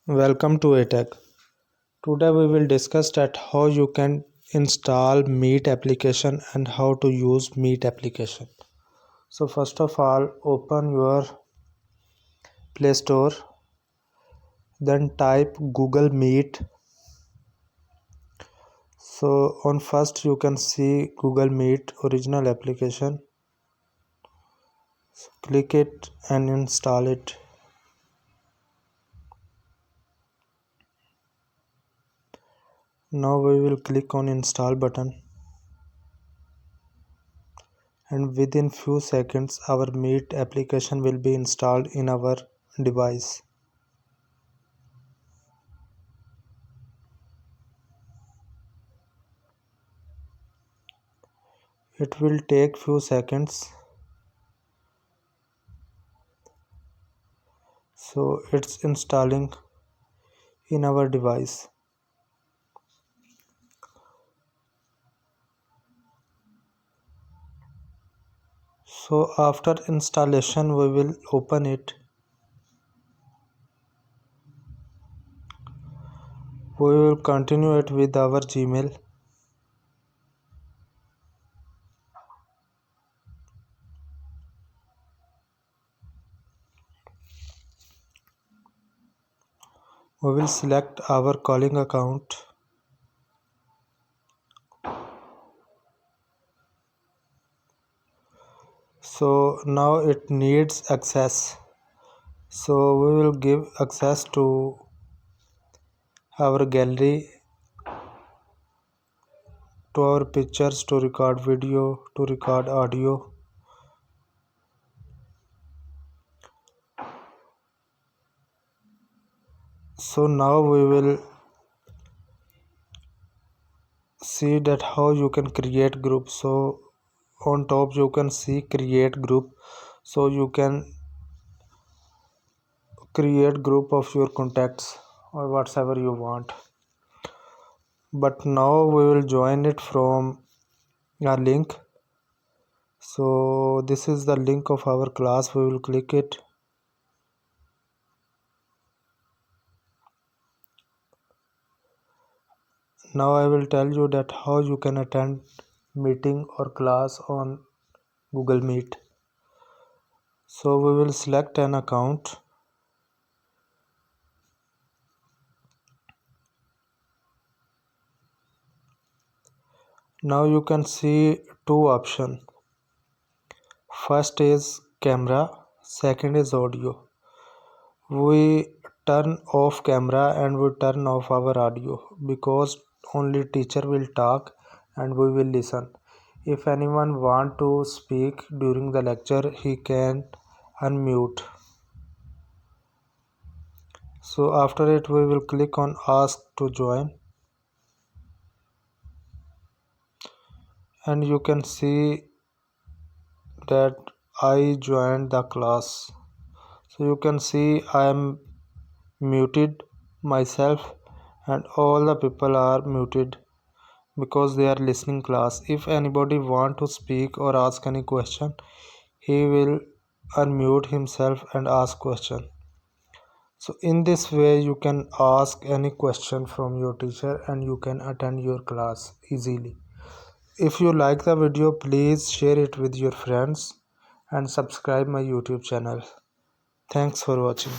Welcome to ATech. Today we will discuss that how you can install Meet application and how to use Meet application. So first of all, open your Play Store, then type Google Meet. So on first you can see Google Meet original application. So click it and install it. Now we will click on install button. And within few seconds our Meet application will be installed in our device. It will take few seconds. So it's installing in our device. So after installation we will open it. We will continue it with our Gmail. We will select our calling account. So now it needs access. So we will give access to our gallery, to our pictures, to record video, to record audio. So now we will see that how you can create group. So on top you can see create group. So you can create group of your contacts or whatever you want. But now we will join it from a link. So this is the link of our class. We will click it. Now I will tell you that how you can attend meeting or class on Google Meet. So we will select an account. Now you can see two options. First is camera, second is audio. We turn off camera and we turn off our audio because only teacher will talk and we will listen. If anyone want to speak during the lecture, he can unmute. So after it we will click on ask to join, and you can see that I joined the class. So you can see I am muted myself and all the people are muted because they are listening class. If anybody want to speak or ask any question, he will unmute himself and ask question. So in this way you can ask any question from your teacher and you can attend your class easily. If you like the video, please share it with your friends and subscribe my YouTube channel. Thanks for watching.